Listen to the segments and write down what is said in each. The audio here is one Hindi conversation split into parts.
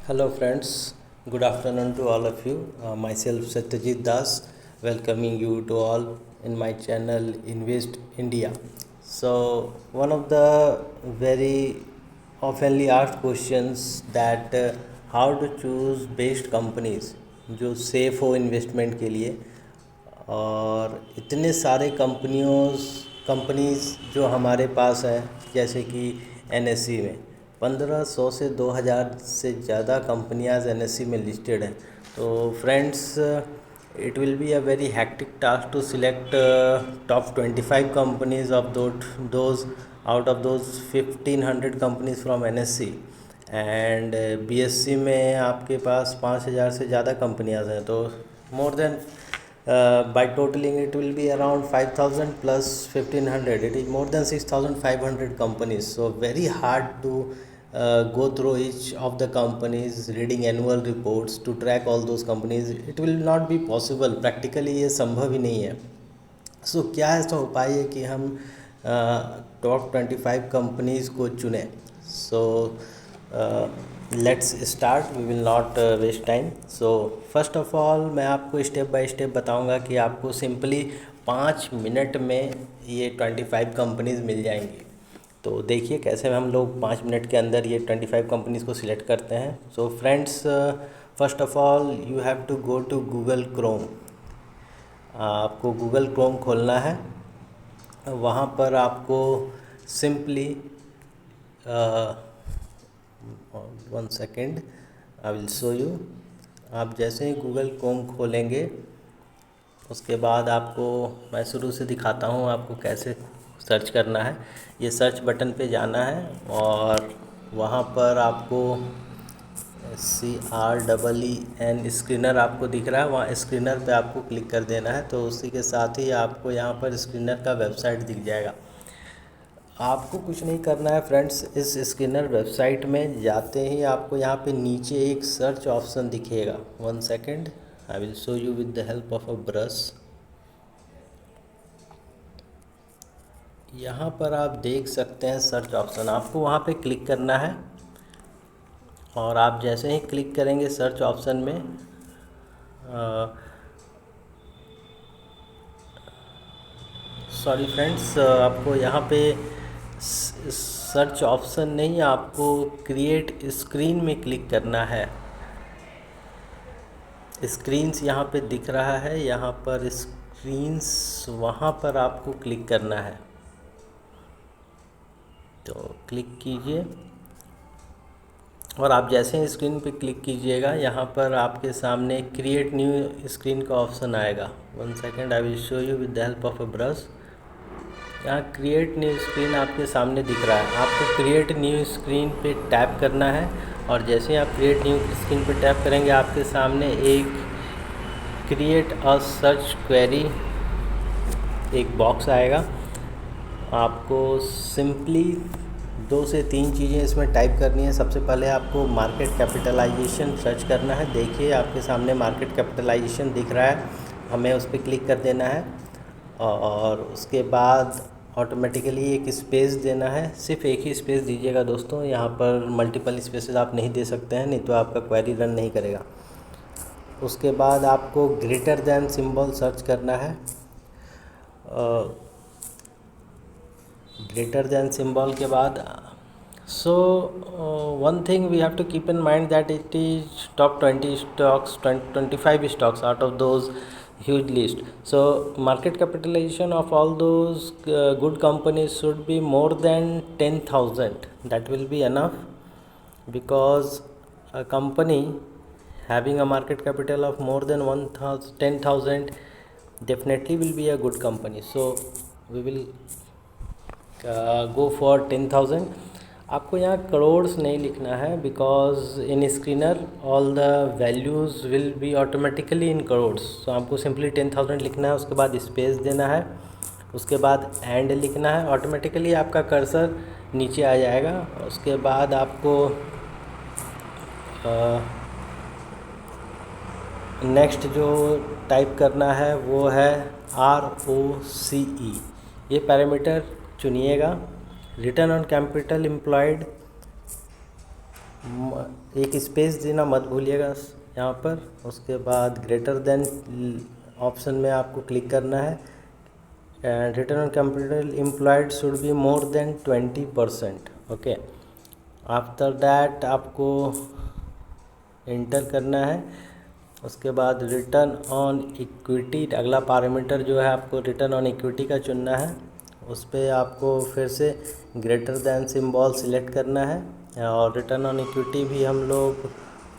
Hello friends, good afternoon to all of you. Myself Satyajit Das, welcoming you to all in my channel Invest India. So one of the very oftenly asked questions that how to choose best companies जो सेफ हो इन्वेस्टमेंट के लिए। और इतने सारे कंपनीज़ जो हमारे पास हैं, जैसे कि एनएससी में 1500 से 2000 से ज़्यादा कंपनियां एनएससी में लिस्टेड हैं। तो friends, it will be a very hectic task to select top 25 companies of those out of those 1500 companies from NSC. And BSC में आपके पास 5000 से ज़्यादा कंपनियां हैं, तो more than by totaling it will be around 5000 plus 1500, it is more than 6500 companies. So very hard to go through each of the companies, reading annual reports to track all those companies. It will not be possible, practically ये संभव ही नहीं है। सो क्या ऐसा उपाय है कि हम टॉप 25 कंपनीज़ को चुनें। So let's start, we will not waste time. So first of all मैं आपको स्टेप बाय स्टेप बताऊंगा कि आपको सिंपली 5 मिनट में ये 25 कंपनीज़ मिल जाएंगी। तो देखिए कैसे हम लोग 5 मिनट के अंदर ये 25 कंपनीज़ को सिलेक्ट करते हैं। So friends, first of all you have to go to Google Chrome. आपको गूगल क्रोम खोलना है। वहाँ पर आपको simply 1 second, I will show you. आप जैसे ही गूगल क्रोम खोलेंगे उसके बाद आपको मैं शुरू से दिखाता हूँ आपको कैसे सर्च करना है। ये सर्च बटन पे जाना है और वहाँ पर आपको CREEN स्क्रीनर आपको दिख रहा है, वहाँ स्क्रीनर पे आपको क्लिक कर देना है। तो उसी के साथ ही आपको यहाँ पर स्क्रीनर का वेबसाइट दिख जाएगा। आपको कुछ नहीं करना है फ्रेंड्स, इस स्क्रीनर वेबसाइट में जाते ही आपको यहाँ पे नीचे एक सर्च ऑप्शन दिखेगा। 1 second, I will show you with the help of a brush. यहाँ पर आप देख सकते हैं सर्च ऑप्शन, आपको वहाँ पे क्लिक करना है। और आप जैसे ही क्लिक करेंगे सर्च ऑप्शन में, सॉरी फ्रेंड्स, आपको यहाँ पे सर्च ऑप्शन नहीं, आपको क्रिएट स्क्रीन में क्लिक करना है। स्क्रीन्स यहाँ पे दिख रहा है, यहाँ पर स्क्रीन्स, वहाँ पर आपको क्लिक करना है। तो क्लिक कीजिए और आप जैसे ही स्क्रीन पे क्लिक कीजिएगा यहाँ पर आपके सामने क्रिएट न्यू स्क्रीन का ऑप्शन आएगा। 1 second, I will show you with the help of a brush. यहाँ क्रिएट न्यू स्क्रीन आपके सामने दिख रहा है, आपको क्रिएट न्यू स्क्रीन पे टैप करना है। और जैसे ही आप क्रिएट न्यू स्क्रीन पे टैप करेंगे आपके सामने एक क्रिएट अ सर्च क्वेरी एक बॉक्स आएगा। आपको सिंपली 2 से 3 चीज़ें इसमें टाइप करनी है। सबसे पहले आपको मार्केट कैपिटलाइजेशन सर्च करना है। देखिए आपके सामने मार्केट कैपिटलाइजेशन दिख रहा है, हमें उस पर क्लिक कर देना है। और उसके बाद ऑटोमेटिकली एक स्पेस देना है, सिर्फ एक ही स्पेस दीजिएगा दोस्तों, यहाँ पर मल्टीपल स्पेसेस आप नहीं दे सकते हैं, नहीं तो आपका क्वेरी रन नहीं करेगा। उसके बाद आपको ग्रेटर दैन सिंबल सर्च करना है। ग्रेटर दैन सिंबल के बाद one thing we have to keep in mind that it is top 20 stocks, 25 stocks out of those huge list. So market capitalization of all those good companies should be more than 10,000. That will be enough, because a company having a market capital of more than 10,000 definitely will be a good company. So we will go for 10,000. आपको यहाँ करोड़ नहीं लिखना है, because in screener all the values will be automatically in crore. तो आपको सिंपली 10,000 लिखना है, उसके बाद स्पेस देना है, उसके बाद एंड लिखना है, ऑटोमेटिकली आपका कर्सर नीचे आ जाएगा। उसके बाद आपको नेक्स्ट जो टाइप करना है वो है ROCE, ये पैरामीटर चुनिएगा। रिटर्न ऑन कैपिटल एम्प्लॉयड एक स्पेस देना मत भूलिएगा यहाँ पर। उसके बाद ग्रेटर देन ऑप्शन में आपको क्लिक करना है and return on capital employed should be more than 20%। Okay, after that आपको इंटर करना है। उसके बाद रिटर्न ऑन इक्विटी, अगला पैरामीटर जो है आपको रिटर्न ऑन इक्विटी का चुनना है। उस पर आपको फिर से ग्रेटर दैन सिंबल सिलेक्ट करना है और रिटर्न ऑन इक्विटी भी हम लोग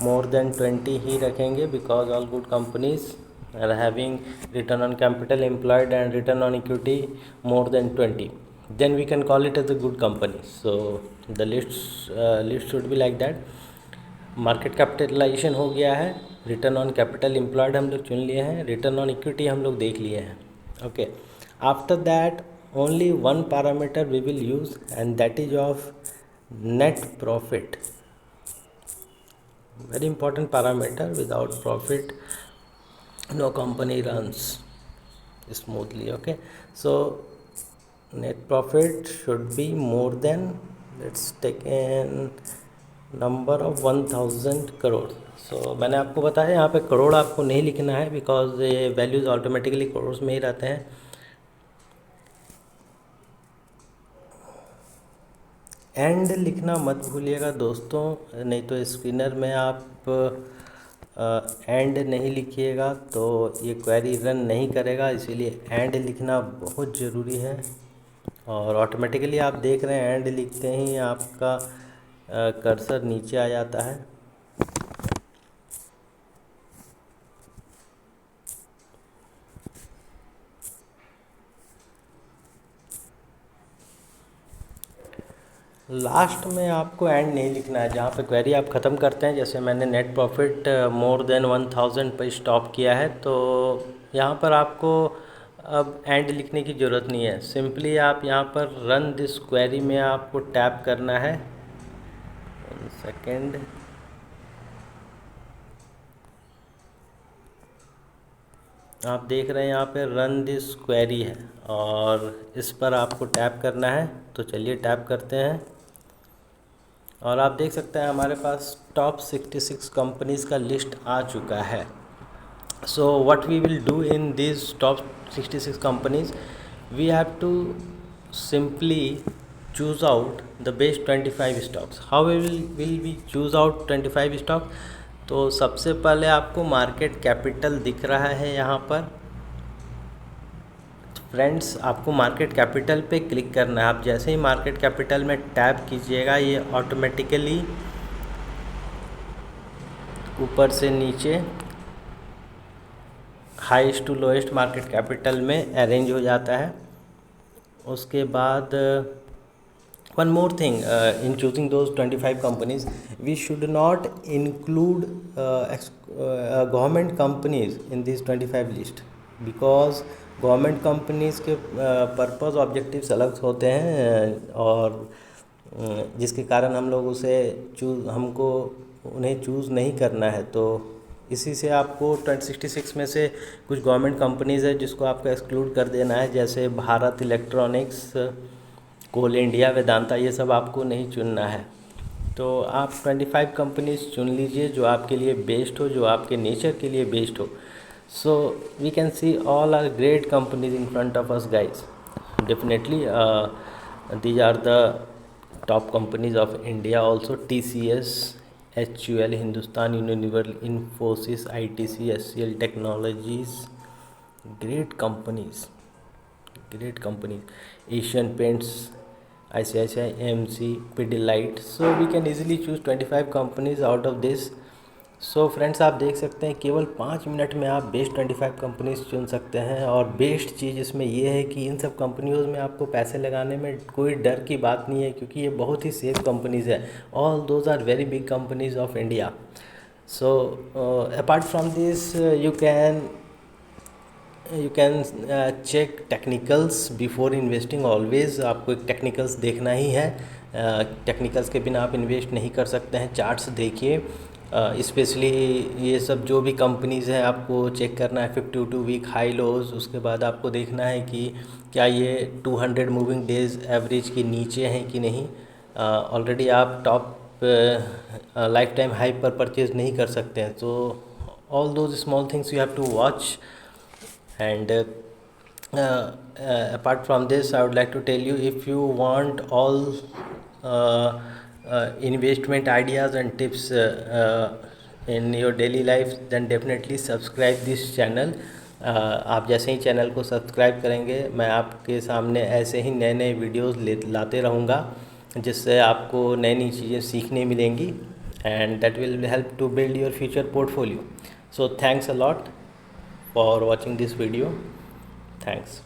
मोर देन 20 ही रखेंगे, because all good companies are having return on capital employed and return on equity more than 20, then we can call it as a good company. So the list should be like that. Market capitalisation हो गया है, रिटर्न ऑन कैपिटल एम्प्लॉयड हम लोग चुन लिए हैं, रिटर्न ऑन इक्विटी हम लोग देख लिए हैं। Okay, after that only one parameter we will use and that is of net profit. Very important parameter, without profit no company runs smoothly. Okay, so net profit should be more than, let's take an number of 1000 crore. So मैंने आपको बताया यहाँ पे करोड़ आपको नहीं लिखना है, बिकॉज ये वैल्यूज़ ऑटोमेटिकली करोड़ में ही रहते हैं। एंड लिखना मत भूलिएगा दोस्तों, नहीं तो स्क्रीनर में आप एंड नहीं लिखिएगा तो ये क्वेरी रन नहीं करेगा, इसीलिए एंड लिखना बहुत ज़रूरी है। और ऑटोमेटिकली आप देख रहे हैं एंड लिखते ही आपका कर्सर नीचे आ जाता है। लास्ट में आपको एंड नहीं लिखना है, जहाँ पे क्वेरी आप ख़त्म करते हैं। जैसे मैंने नेट प्रॉफिट मोर देन 1000 पर स्टॉप किया है, तो यहाँ पर आपको अब एंड लिखने की ज़रूरत नहीं है। सिंपली आप यहाँ पर रन दिस क्वेरी में आपको टैप करना है। 1 सेकेंड, आप देख रहे हैं यहाँ पे रन दिस क्वेरी है और इस पर आपको टैप करना है। तो चलिए टैप करते हैं और आप देख सकते हैं हमारे पास टॉप 66 कंपनीज़ का लिस्ट आ चुका है। So what we will do in these top 66 companies, we have to simply choose out the best 25 stocks. How will we choose out 25 stock? तो सबसे पहले आपको मार्केट कैपिटल दिख रहा है यहाँ पर। फ्रेंड्स, आपको मार्केट कैपिटल पे क्लिक करना है। आप जैसे ही मार्केट कैपिटल में टैप कीजिएगा, ये ऑटोमेटिकली ऊपर से नीचे highest to lowest market capital में अरेंज हो जाता है। उसके बाद one more thing, in choosing those 25 companies we should not include government companies in this 25 list, because government companies के पर्पस ऑब्जेक्टिव्स अलग होते हैं और जिसके कारण हम लोग हमको उन्हें चूज़ नहीं करना है। तो इसी से आपको 66 में से कुछ गवर्नमेंट कंपनीज़ है जिसको आपको एक्सक्लूड कर देना है, जैसे भारत इलेक्ट्रॉनिक्स, कोल इंडिया, वेदांता, ये सब आपको नहीं चुनना है। तो आप 25 कंपनीज चुन लीजिए जो आपके लिए बेस्ट हो, जो आपके नेचर के लिए बेस्ट हो। So we can see all are great companies in front of us guys. Definitely these are the top companies of India also. TCS, HUL, Hindustan Unilever, Infosys, ITC, HCL Technologies, great companies. Asian Paints, ICICI, AMC, Pidilite. So we can easily choose 25 companies out of this. So friends, आप देख सकते हैं केवल 5 मिनट में आप बेस्ट 25 कंपनीज चुन सकते हैं। और बेस्ट चीज़ इसमें ये है कि इन सब कंपनियों में आपको पैसे लगाने में कोई डर की बात नहीं है, क्योंकि ये बहुत ही सेफ कंपनीज़ है। All those are very big companies of India. So apart from this you can check technicals before investing. Always आपको एक टेक्निकल्स देखना ही है, टेक्निकल्स के बिना आप इन्वेस्ट नहीं कर सकते हैं। चार्ट्स देखिए, स्पेशली ये सब जो भी कंपनीज़ हैं आपको चेक करना है 52 वीक हाई लोज। उसके बाद आपको देखना है कि क्या ये 200 मूविंग डेज एवरेज के नीचे हैं कि नहीं। ऑलरेडी आप टॉप लाइफ टाइम हाइप पर परचेज नहीं कर सकते हैं. तो all those small things you have to watch. And apart from this, I would like to tell you, if you want all investment ideas and tips in your daily life, then definitely subscribe this channel. आप जैसे ही चैनल को सब्सक्राइब करेंगे, मैं आपके सामने ऐसे ही नए नए वीडियोस लाते रहूँगा, जिससे आपको नई नई चीज़ें सीखने मिलेंगी. And that will help to build your future portfolio. So thanks a lot for watching this video. Thanks.